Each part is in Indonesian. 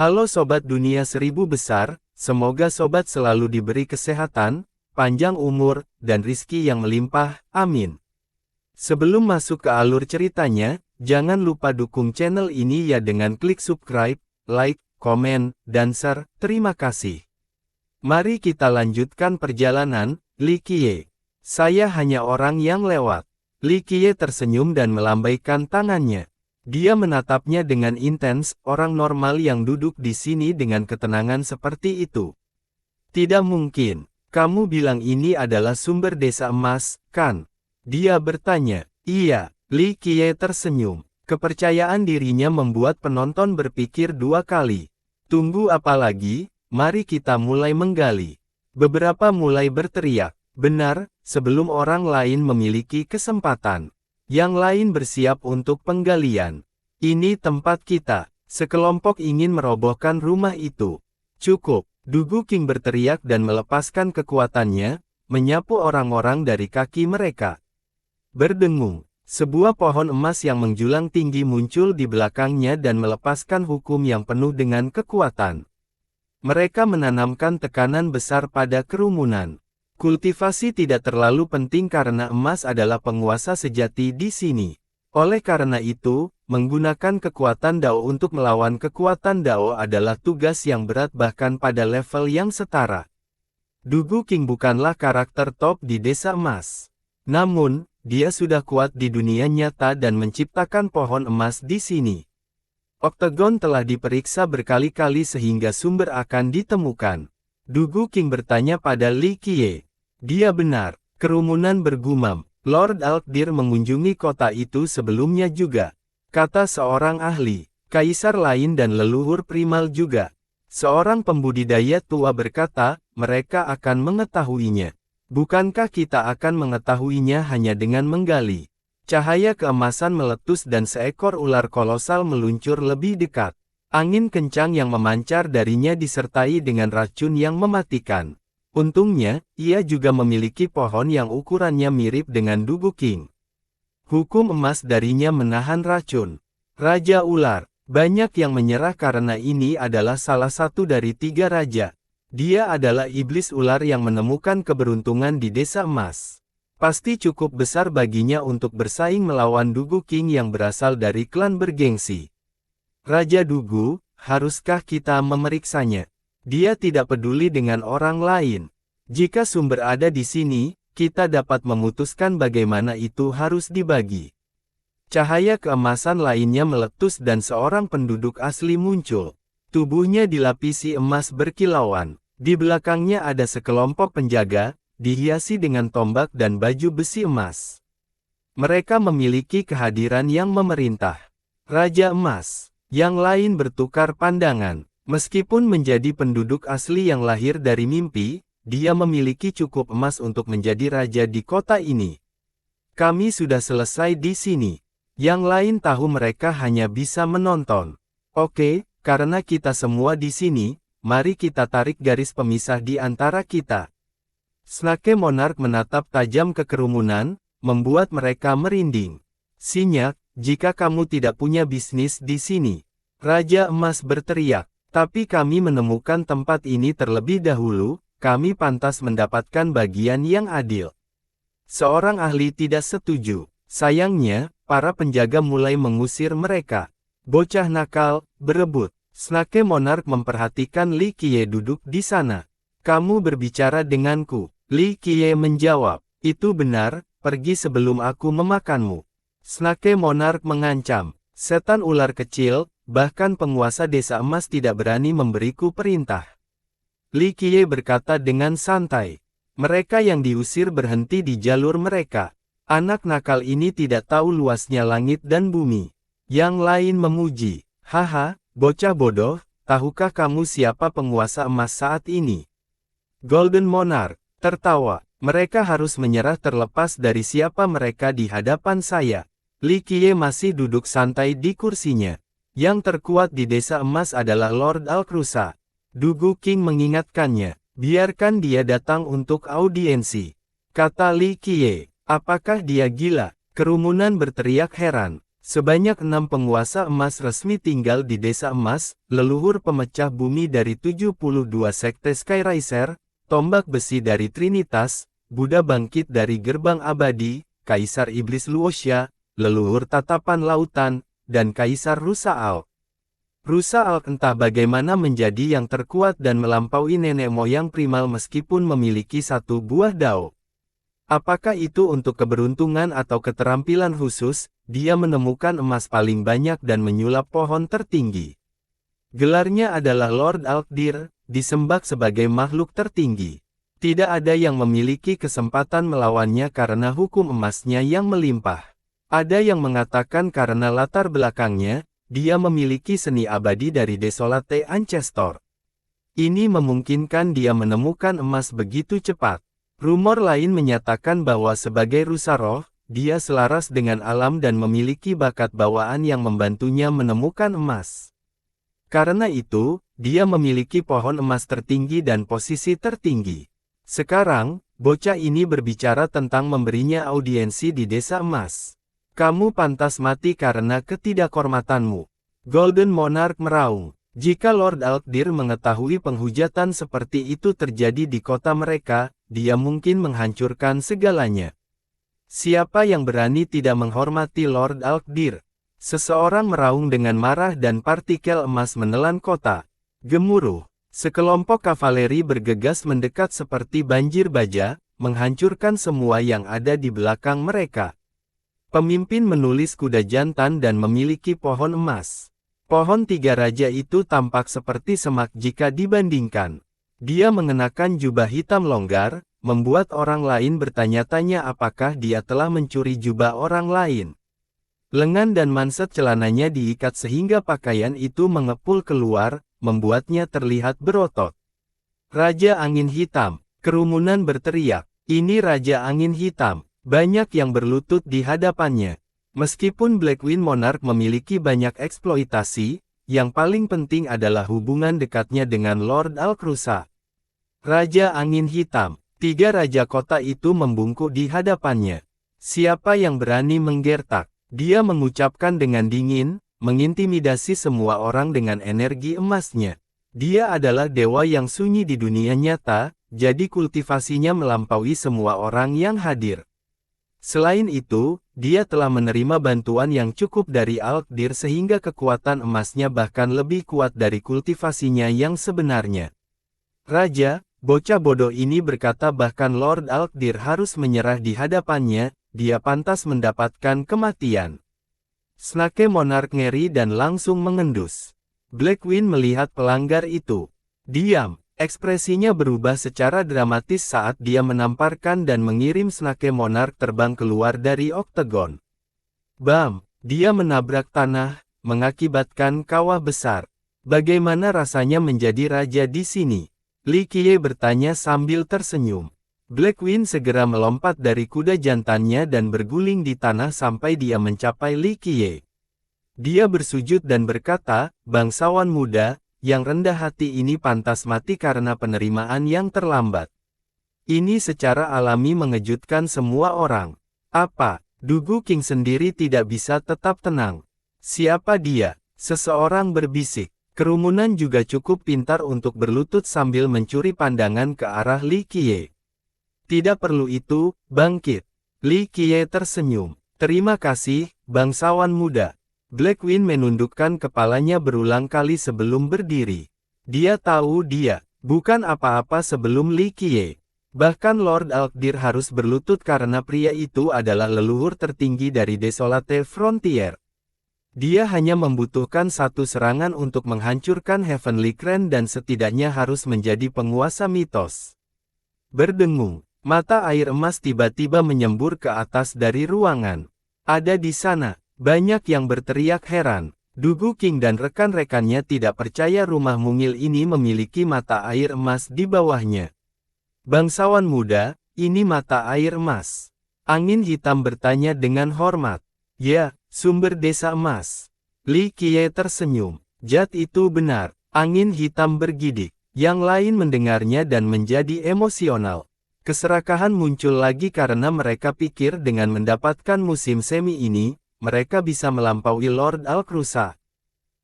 Halo Sobat Dunia Seribu Besar, semoga Sobat selalu diberi kesehatan, panjang umur, dan rizki yang melimpah, amin. Sebelum masuk ke alur ceritanya, jangan lupa dukung channel ini ya dengan klik subscribe, like, komen, dan share, terima kasih. Mari kita lanjutkan perjalanan, Li Qiye. Saya hanya orang yang lewat. Li Qiye tersenyum dan melambaikan tangannya. Dia menatapnya dengan intens, orang normal yang duduk di sini dengan ketenangan seperti itu. Tidak mungkin, kamu bilang ini adalah sumber desa emas, kan? Dia bertanya. Iya, Li Qiye tersenyum. Kepercayaan dirinya membuat penonton berpikir dua kali. Tunggu apa lagi, mari kita mulai menggali. Beberapa mulai berteriak, benar, sebelum orang lain memiliki kesempatan. Yang lain bersiap untuk penggalian. Ini tempat kita. Sekelompok ingin merobohkan rumah itu. Cukup, Dugu King berteriak dan melepaskan kekuatannya, menyapu orang-orang dari kaki mereka. Berdengung, sebuah pohon emas yang menjulang tinggi muncul di belakangnya dan melepaskan hukum yang penuh dengan kekuatan. Mereka menanamkan tekanan besar pada kerumunan. Kultivasi tidak terlalu penting karena emas adalah penguasa sejati di sini. Oleh karena itu, menggunakan kekuatan Dao untuk melawan kekuatan Dao adalah tugas yang berat bahkan pada level yang setara. Dugu King bukanlah karakter top di desa emas. Namun, dia sudah kuat di dunia nyata dan menciptakan pohon emas di sini. Oktagon telah diperiksa berkali-kali sehingga sumber akan ditemukan. Dugu King bertanya pada Li Qiye. Dia benar, kerumunan bergumam. Lord Alkdir mengunjungi kota itu sebelumnya juga. Kata seorang ahli, kaisar lain dan leluhur primal juga. Seorang pembudidaya tua berkata, mereka akan mengetahuinya. Bukankah kita akan mengetahuinya hanya dengan menggali? Cahaya keemasan meletus dan seekor ular kolosal meluncur lebih dekat. Angin kencang yang memancar darinya disertai dengan racun yang mematikan. Untungnya, ia juga memiliki pohon yang ukurannya mirip dengan Dugu King. Hukum emas darinya menahan racun. Raja Ular, banyak yang menyerah karena ini adalah salah satu dari 3 raja. Dia adalah iblis ular yang menemukan keberuntungan di desa emas. Pasti cukup besar baginya untuk bersaing melawan Dugu King yang berasal dari klan bergengsi. Raja Dugu, haruskah kita memeriksanya? Dia tidak peduli dengan orang lain. Jika sumber ada di sini, kita dapat memutuskan bagaimana itu harus dibagi. Cahaya keemasan lainnya meletus dan seorang penduduk asli muncul. Tubuhnya dilapisi emas berkilauan. Di belakangnya ada sekelompok penjaga, dihiasi dengan tombak dan baju besi emas. Mereka memiliki kehadiran yang memerintah. Raja Emas. Yang lain bertukar pandangan. Meskipun menjadi penduduk asli yang lahir dari mimpi, dia memiliki cukup emas untuk menjadi raja di kota ini. Kami sudah selesai di sini. Yang lain tahu mereka hanya bisa menonton. Oke, karena kita semua di sini, mari kita tarik garis pemisah di antara kita. Snake Monarch menatap tajam ke kerumunan, membuat mereka merinding. Sinyak, jika kamu tidak punya bisnis di sini. Raja Emas berteriak. Tapi kami menemukan tempat ini terlebih dahulu, kami pantas mendapatkan bagian yang adil. Seorang ahli tidak setuju. Sayangnya, para penjaga mulai mengusir mereka. Bocah nakal, berebut. Snake Monarch memperhatikan Li Qiye duduk di sana. Kamu berbicara denganku. Li Qiye menjawab. Itu benar, pergi sebelum aku memakanmu. Snake Monarch mengancam. Setan ular kecil, bahkan penguasa desa emas tidak berani memberiku perintah. Li Qiye berkata dengan santai. Mereka yang diusir berhenti di jalur mereka. Anak nakal ini tidak tahu luasnya langit dan bumi. Yang lain memuji. Haha, bocah bodoh, tahukah kamu siapa penguasa emas saat ini? Golden Monarch tertawa. Mereka harus menyerah terlepas dari siapa mereka di hadapan saya. Li Qiye masih duduk santai di kursinya. Yang terkuat di desa emas adalah Lord Alkrusa. Dugu King mengingatkannya, biarkan dia datang untuk audiensi. Kata Li Qiye, apakah dia gila? Kerumunan berteriak heran. Sebanyak 6 penguasa emas resmi tinggal di Desa Emas, leluhur pemecah bumi dari 72 sekte Skyraiser, tombak besi dari Trinitas, Buddha bangkit dari gerbang abadi, Kaisar Iblis Luosha, leluhur tatapan lautan, dan Kaisar Rusa Alk. Rusa Alk entah bagaimana menjadi yang terkuat dan melampaui nenek moyang primal meskipun memiliki satu buah dao. Apakah itu untuk keberuntungan atau keterampilan khusus, dia menemukan emas paling banyak dan menyulap pohon tertinggi. Gelarnya adalah Lord Alkdir, disembah sebagai makhluk tertinggi. Tidak ada yang memiliki kesempatan melawannya karena hukum emasnya yang melimpah. Ada yang mengatakan karena latar belakangnya, dia memiliki seni abadi dari Desolate Ancestor. Ini memungkinkan dia menemukan emas begitu cepat. Rumor lain menyatakan bahwa sebagai rusa roh, dia selaras dengan alam dan memiliki bakat bawaan yang membantunya menemukan emas. Karena itu, dia memiliki pohon emas tertinggi dan posisi tertinggi. Sekarang, bocah ini berbicara tentang memberinya audiensi di Desa Emas. Kamu pantas mati karena ketidakhormatanmu. Golden Monarch meraung. Jika Lord Alkdir mengetahui penghujatan seperti itu terjadi di kota mereka, dia mungkin menghancurkan segalanya. Siapa yang berani tidak menghormati Lord Alkdir? Seseorang meraung dengan marah dan partikel emas menelan kota. Gemuruh. Sekelompok kavaleri bergegas mendekat seperti banjir baja, menghancurkan semua yang ada di belakang mereka. Pemimpin menulis kuda jantan dan memiliki pohon emas. Pohon tiga raja itu tampak seperti semak jika dibandingkan. Dia mengenakan jubah hitam longgar, membuat orang lain bertanya-tanya apakah dia telah mencuri jubah orang lain. Lengan dan manset celananya diikat sehingga pakaian itu mengepul keluar, membuatnya terlihat berotot. Raja Angin Hitam, kerumunan berteriak, "Ini Raja Angin Hitam!" Banyak yang berlutut di hadapannya. Meskipun Blackwing Monarch memiliki banyak eksploitasi, yang paling penting adalah hubungan dekatnya dengan Lord Alkrusa. Raja Angin Hitam, tiga raja kota itu membungkuk di hadapannya. Siapa yang berani menggertak? Dia mengucapkan dengan dingin, mengintimidasi semua orang dengan energi emasnya. Dia adalah dewa yang sunyi di dunia nyata, jadi kultivasinya melampaui semua orang yang hadir. Selain itu, dia telah menerima bantuan yang cukup dari Alkdir sehingga kekuatan emasnya bahkan lebih kuat dari kultivasinya yang sebenarnya. Raja, bocah bodoh ini berkata bahkan Lord Alkdir harus menyerah di hadapannya, dia pantas mendapatkan kematian. Snake Monarch ngeri dan langsung mengendus. Blackwing melihat pelanggar itu. Diam. Ekspresinya berubah secara dramatis saat dia menamparkan dan mengirim Snake Monarch terbang keluar dari oktagon. Bam! Dia menabrak tanah, mengakibatkan kawah besar. Bagaimana rasanya menjadi raja di sini? Li Qiye bertanya sambil tersenyum. Blackwing segera melompat dari kuda jantannya dan berguling di tanah sampai dia mencapai Li Qiye. Dia bersujud dan berkata, "Bangsawan muda, yang rendah hati ini pantas mati karena penerimaan yang terlambat." Ini secara alami mengejutkan semua orang. Apa? Dugu King sendiri tidak bisa tetap tenang. Siapa dia? Seseorang berbisik. Kerumunan juga cukup pintar untuk berlutut sambil mencuri pandangan ke arah Li Qiye. Tidak perlu itu, bangkit. Li Qiye tersenyum. Terima kasih, bangsawan muda. Blackwing menundukkan kepalanya berulang kali sebelum berdiri. Dia tahu dia bukan apa-apa sebelum Li Qiye. Bahkan Lord Alkdir harus berlutut karena pria itu adalah leluhur tertinggi dari Desolate Frontier. Dia hanya membutuhkan satu serangan untuk menghancurkan Heavenly Crown dan setidaknya harus menjadi penguasa mitos. Berdengung, mata air emas tiba-tiba menyembur ke atas dari ruangan. Ada di sana. Banyak yang berteriak heran. Dugu King dan rekan-rekannya tidak percaya rumah mungil ini memiliki mata air emas di bawahnya. Bangsawan muda, ini mata air emas. Angin Hitam bertanya dengan hormat. Ya, sumber Desa Emas. Li Qiye tersenyum. Jad itu benar. Angin Hitam bergidik. Yang lain mendengarnya dan menjadi emosional. Keserakahan muncul lagi karena mereka pikir dengan mendapatkan musim semi ini, mereka bisa melampaui Lord Alcrusa.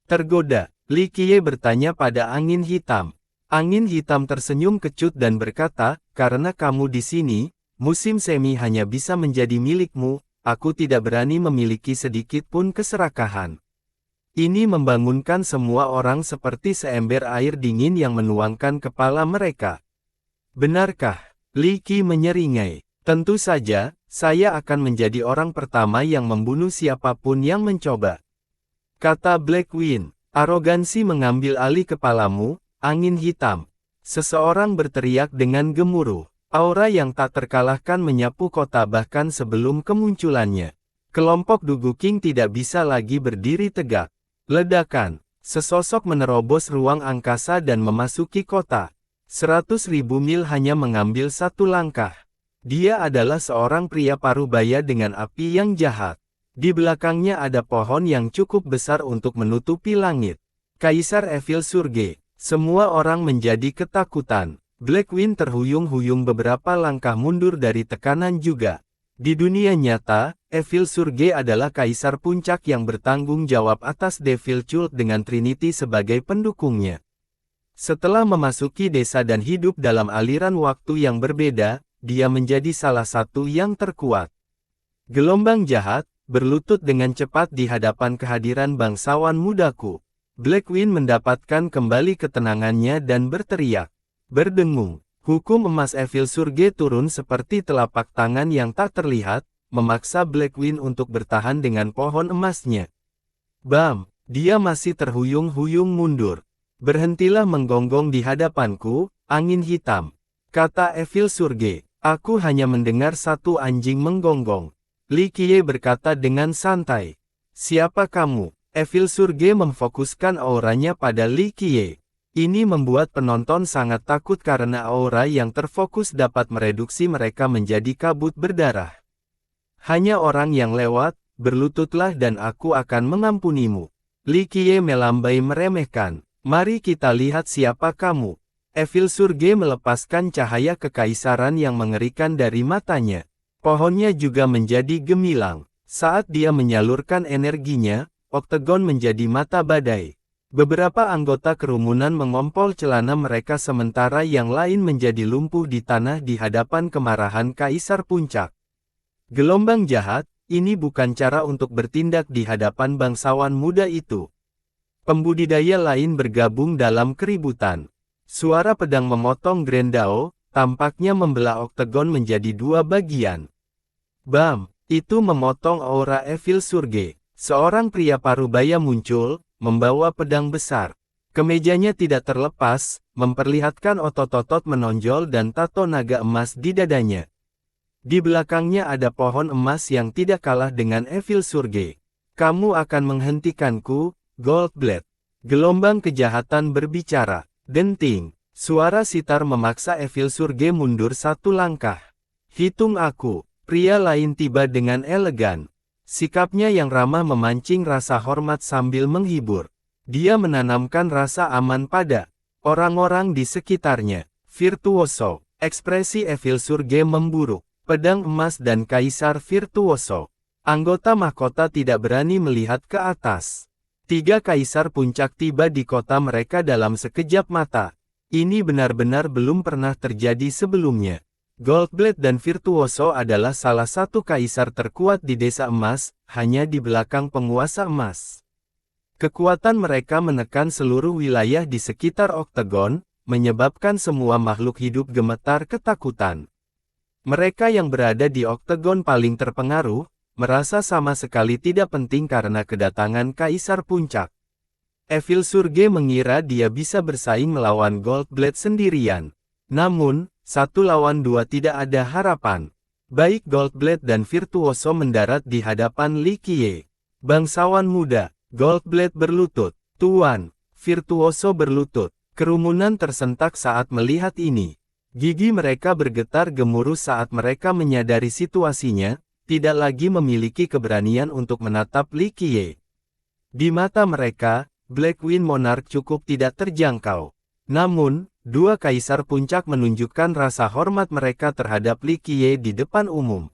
Tergoda, Li Qiye bertanya pada angin hitam. Angin hitam tersenyum kecut dan berkata, karena kamu di sini, musim semi hanya bisa menjadi milikmu, aku tidak berani memiliki sedikit pun keserakahan. Ini membangunkan semua orang seperti seember air dingin yang menuangkan kepala mereka. Benarkah? Li Qi menyeringai. Tentu saja, saya akan menjadi orang pertama yang membunuh siapapun yang mencoba. Kata Black Wind, arogansi mengambil alih kepalamu, angin hitam. Seseorang berteriak dengan gemuruh. Aura yang tak terkalahkan menyapu kota bahkan sebelum kemunculannya. Kelompok Dugu King tidak bisa lagi berdiri tegak. Ledakan. Sesosok menerobos ruang angkasa dan memasuki kota. 100.000 mil hanya mengambil satu langkah. Dia adalah seorang pria parubaya dengan api yang jahat. Di belakangnya ada pohon yang cukup besar untuk menutupi langit. Kaisar Evil Surge. Semua orang menjadi ketakutan. Black Wind terhuyung-huyung beberapa langkah mundur dari tekanan juga. Di dunia nyata, Evil Surge adalah kaisar puncak yang bertanggung jawab atas Devil Cult dengan Trinity sebagai pendukungnya. Setelah memasuki desa dan hidup dalam aliran waktu yang berbeda, dia menjadi salah satu yang terkuat. Gelombang jahat, berlutut dengan cepat di hadapan kehadiran bangsawan mudaku. Black Wind mendapatkan kembali ketenangannya dan berteriak. Berdengung, hukum emas Evil Surge turun seperti telapak tangan yang tak terlihat, memaksa Black Wind untuk bertahan dengan pohon emasnya. Bam, dia masih terhuyung-huyung mundur. Berhentilah menggonggong di hadapanku, angin hitam. Kata Evil Surge, aku hanya mendengar satu anjing menggonggong. Li Qiye berkata dengan santai. Siapa kamu? Evil Surge memfokuskan auranya pada Li Qiye. Ini membuat penonton sangat takut karena aura yang terfokus dapat mereduksi mereka menjadi kabut berdarah. Hanya orang yang lewat, berlututlah dan aku akan mengampunimu. Li Qiye melambai meremehkan. Mari kita lihat siapa kamu. Evil Surge melepaskan cahaya kekaisaran yang mengerikan dari matanya. Pohonnya juga menjadi gemilang. Saat dia menyalurkan energinya, Oktagon menjadi mata badai. Beberapa anggota kerumunan mengompol celana mereka sementara yang lain menjadi lumpuh di tanah di hadapan kemarahan Kaisar Puncak. Gelombang jahat, ini bukan cara untuk bertindak di hadapan bangsawan muda itu. Pembudidaya lain bergabung dalam keributan. Suara pedang memotong Grendao, tampaknya membelah Oktagon menjadi dua bagian. Bam, itu memotong aura Evil Surge. Seorang pria parubaya muncul, membawa pedang besar. Kemejanya tidak terlepas, memperlihatkan otot-otot menonjol dan tato naga emas di dadanya. Di belakangnya ada pohon emas yang tidak kalah dengan Evil Surge. Kamu akan menghentikanku, Goldblade. Gelombang kejahatan berbicara. Denting. Suara sitar memaksa Evil Surge mundur satu langkah. Hitung aku. Pria lain tiba dengan elegan. Sikapnya yang ramah memancing rasa hormat sambil menghibur. Dia menanamkan rasa aman pada orang-orang di sekitarnya. Virtuoso. Ekspresi Evil Surge memburuk. Pedang emas dan kaisar virtuoso. Anggota mahkota tidak berani melihat ke atas. 3 kaisar puncak tiba di kota mereka dalam sekejap mata. Ini benar-benar belum pernah terjadi sebelumnya. Goldblade dan Virtuoso adalah salah satu kaisar terkuat di desa emas, hanya di belakang penguasa emas. Kekuatan mereka menekan seluruh wilayah di sekitar Oktagon, menyebabkan semua makhluk hidup gemetar ketakutan. Mereka yang berada di Oktagon paling terpengaruh, merasa sama sekali tidak penting karena kedatangan Kaisar Puncak. Evil Surge mengira dia bisa bersaing melawan Goldblade sendirian. Namun, 1 lawan 2 tidak ada harapan. Baik Goldblade dan Virtuoso mendarat di hadapan Li Qiye. Bangsawan muda, Goldblade berlutut. Tuan, Virtuoso berlutut. Kerumunan tersentak saat melihat ini. Gigi mereka bergetar gemuruh saat mereka menyadari situasinya, tidak lagi memiliki keberanian untuk menatap Li Qiye. Di mata mereka, Black Wind Monarch cukup tidak terjangkau. Namun, 2 kaisar puncak menunjukkan rasa hormat mereka terhadap Li Qiye di depan umum.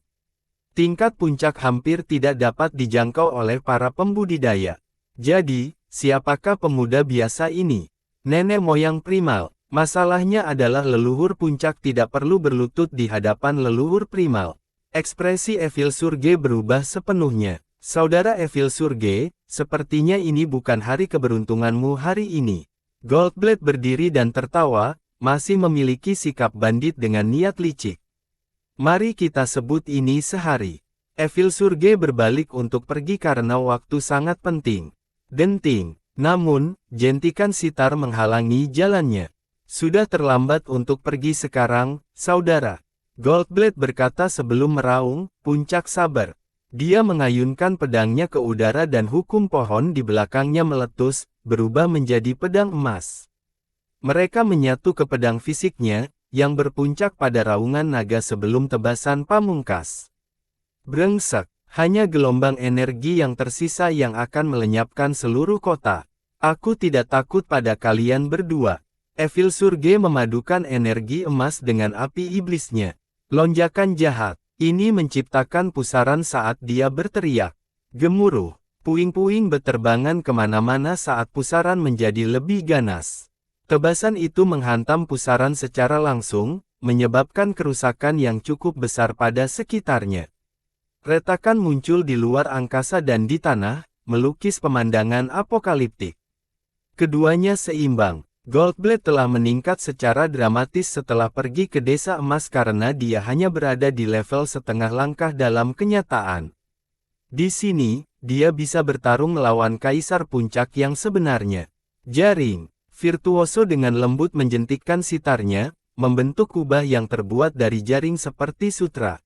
Tingkat puncak hampir tidak dapat dijangkau oleh para pembudidaya. Jadi, siapakah pemuda biasa ini? Nenek moyang primal. Masalahnya adalah leluhur puncak tidak perlu berlutut di hadapan leluhur primal. Ekspresi Evil Surge berubah sepenuhnya. Saudara Evil Surge, sepertinya ini bukan hari keberuntunganmu hari ini. Goldblade berdiri dan tertawa, masih memiliki sikap bandit dengan niat licik. Mari kita sebut ini sehari. Evil Surge berbalik untuk pergi karena waktu sangat penting. Denting. Namun, jentikan sitar menghalangi jalannya. Sudah terlambat untuk pergi sekarang, saudara. Goldblade berkata sebelum meraung, puncak sabar. Dia mengayunkan pedangnya ke udara dan hukum pohon di belakangnya meletus, berubah menjadi pedang emas. Mereka menyatu ke pedang fisiknya, yang berpuncak pada raungan naga sebelum tebasan pamungkas. Brengsek, hanya gelombang energi yang tersisa yang akan melenyapkan seluruh kota. Aku tidak takut pada kalian berdua. Evil Surge memadukan energi emas dengan api iblisnya. Lonjakan jahat, ini menciptakan pusaran saat dia berteriak. Gemuruh, puing-puing beterbangan kemana-mana saat pusaran menjadi lebih ganas. Tebasan itu menghantam pusaran secara langsung, menyebabkan kerusakan yang cukup besar pada sekitarnya. Retakan muncul di luar angkasa dan di tanah, melukis pemandangan apokaliptik. Keduanya seimbang. Goldblade telah meningkat secara dramatis setelah pergi ke desa emas karena dia hanya berada di level setengah langkah dalam kenyataan. Di sini, dia bisa bertarung melawan Kaisar Puncak yang sebenarnya. Jaring. Virtuoso dengan lembut menjentikkan sitarnya, membentuk kubah yang terbuat dari jaring seperti sutra.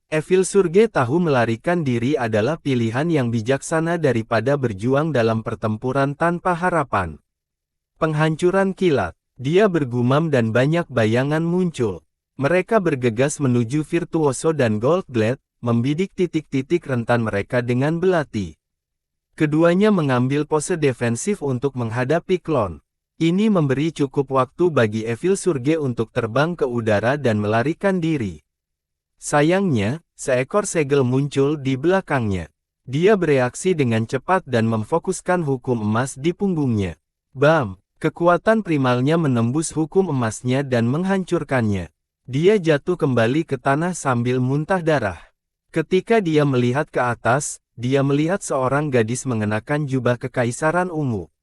Evil Surge tahu melarikan diri adalah pilihan yang bijaksana daripada berjuang dalam pertempuran tanpa harapan. Penghancuran kilat. Dia bergumam dan banyak bayangan muncul. Mereka bergegas menuju Virtuoso dan Goldblade, membidik titik-titik rentan mereka dengan belati. Keduanya mengambil pose defensif untuk menghadapi klon. Ini memberi cukup waktu bagi Evil Surge untuk terbang ke udara dan melarikan diri. Sayangnya, seekor segel muncul di belakangnya. Dia bereaksi dengan cepat dan memfokuskan hukum emas di punggungnya. Bam! Kekuatan primalnya menembus hukum emasnya dan menghancurkannya. Dia jatuh kembali ke tanah sambil muntah darah. Ketika dia melihat ke atas, dia melihat seorang gadis mengenakan jubah kekaisaran ungu.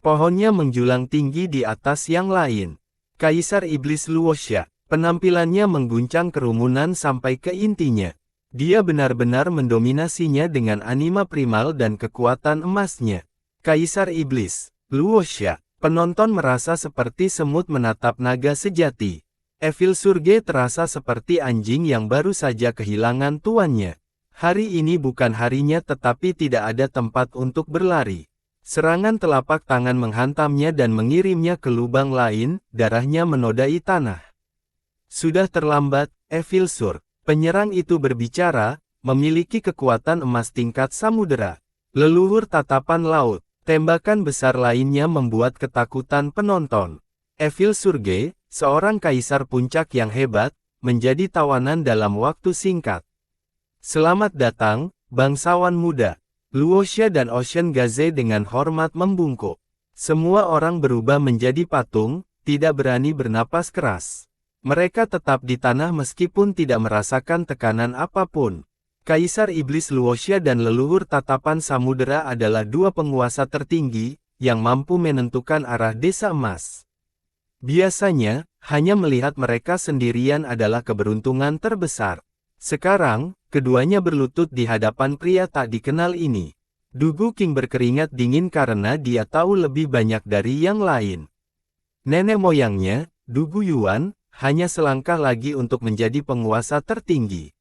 Pohonnya menjulang tinggi di atas yang lain. Kaisar Iblis Luoxia. Penampilannya mengguncang kerumunan sampai ke intinya. Dia benar-benar mendominasinya dengan anima primal dan kekuatan emasnya. Kaisar Iblis Luoxia. Penonton merasa seperti semut menatap naga sejati. Evil Surge terasa seperti anjing yang baru saja kehilangan tuannya. Hari ini bukan harinya tetapi tidak ada tempat untuk berlari. Serangan telapak tangan menghantamnya dan mengirimnya ke lubang lain, darahnya menodai tanah. Sudah terlambat, Evil Surge. Penyerang itu berbicara, memiliki kekuatan emas tingkat samudera. Leluhur tatapan laut. Tembakan besar lainnya membuat ketakutan penonton. Evil Surge, seorang kaisar puncak yang hebat, menjadi tawanan dalam waktu singkat. Selamat datang, bangsawan muda. Luoxia dan Ocean Gaze dengan hormat membungkuk. Semua orang berubah menjadi patung, tidak berani bernapas keras. Mereka tetap di tanah meskipun tidak merasakan tekanan apapun. Kaisar Iblis Luoxia dan leluhur tatapan samudera adalah dua penguasa tertinggi, yang mampu menentukan arah desa emas. Biasanya, hanya melihat mereka sendirian adalah keberuntungan terbesar. Sekarang, keduanya berlutut di hadapan pria tak dikenal ini. Dugu King berkeringat dingin karena dia tahu lebih banyak dari yang lain. Nenek moyangnya, Dugu Yuan, hanya selangkah lagi untuk menjadi penguasa tertinggi.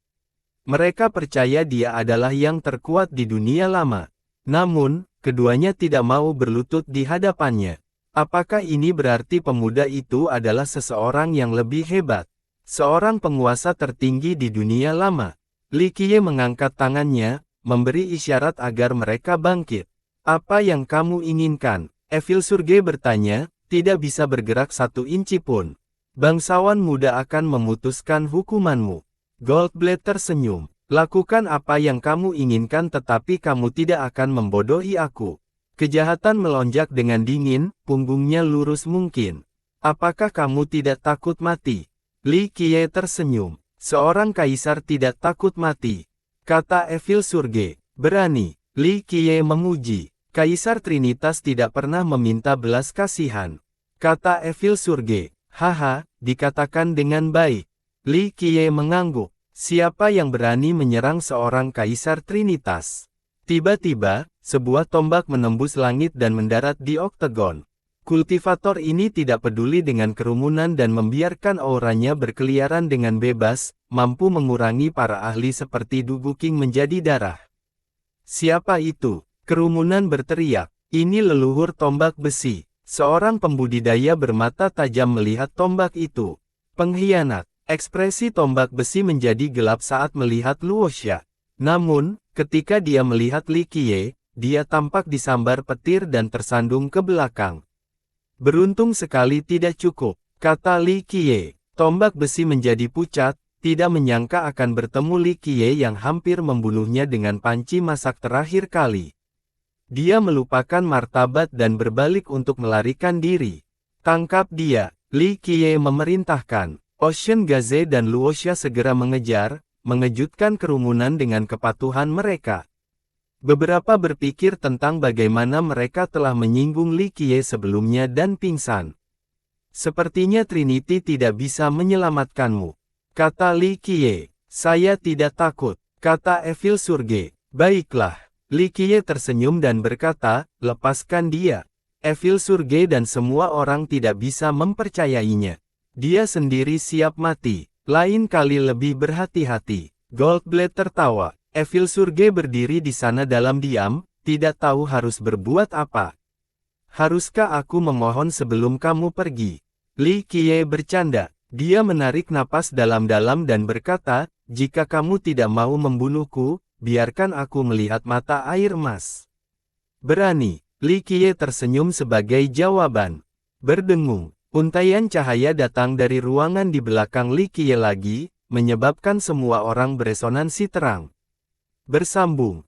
Mereka percaya dia adalah yang terkuat di dunia lama. Namun, keduanya tidak mau berlutut di hadapannya. Apakah ini berarti pemuda itu adalah seseorang yang lebih hebat? Seorang penguasa tertinggi di dunia lama. Li Qiye mengangkat tangannya, memberi isyarat agar mereka bangkit. Apa yang kamu inginkan? Evil Surge bertanya, tidak bisa bergerak 1 inci pun. Bangsawan muda akan memutuskan hukumanmu. Goldblade tersenyum. Lakukan apa yang kamu inginkan tetapi kamu tidak akan membodohi aku. Kejahatan melonjak dengan dingin, punggungnya lurus mungkin. Apakah kamu tidak takut mati? Li Qiye tersenyum. Seorang kaisar tidak takut mati. Kata Evil Surge. Berani. Li Qiye memuji. Kaisar Trinitas tidak pernah meminta belas kasihan. Kata Evil Surge. Haha, dikatakan dengan baik. Li Qiye mengangguk. Siapa yang berani menyerang seorang kaisar Trinitas? Tiba-tiba, sebuah tombak menembus langit dan mendarat di oktagon. Kultivator ini tidak peduli dengan kerumunan dan membiarkan auranya berkeliaran dengan bebas, mampu mengurangi para ahli seperti Dugu King menjadi darah. Siapa itu? Kerumunan berteriak. Ini leluhur tombak besi. Seorang pembudidaya bermata tajam melihat tombak itu. Pengkhianat. Ekspresi tombak besi menjadi gelap saat melihat Luoxia. Namun, ketika dia melihat Li Qiye, dia tampak disambar petir dan tersandung ke belakang. Beruntung sekali tidak cukup, kata Li Qiye. Tombak besi menjadi pucat, tidak menyangka akan bertemu Li Qiye yang hampir membunuhnya dengan panci masak terakhir kali. Dia melupakan martabat dan berbalik untuk melarikan diri. Tangkap dia, Li Qiye memerintahkan. Ocean Gaze dan Luoxia segera mengejar, mengejutkan kerumunan dengan kepatuhan mereka. Beberapa berpikir tentang bagaimana mereka telah menyinggung Li Qiye sebelumnya dan pingsan. Sepertinya Trinity tidak bisa menyelamatkanmu. Kata Li Qiye. Saya tidak takut, kata Evil Surge. Baiklah. Li Qiye tersenyum dan berkata, lepaskan dia. Evil Surge dan semua orang tidak bisa mempercayainya. Dia sendiri siap mati. Lain kali lebih berhati-hati. Goldblade tertawa. Evil Surge berdiri di sana dalam diam, tidak tahu harus berbuat apa. Haruskah aku memohon sebelum kamu pergi? Li Qiye bercanda. Dia menarik napas dalam-dalam dan berkata, jika kamu tidak mau membunuhku, biarkan aku melihat mata air emas. Berani. Li Qiye tersenyum sebagai jawaban. Berdengung. Untaian cahaya datang dari ruangan di belakang Li Qiye lagi, menyebabkan semua orang beresonansi terang. Bersambung.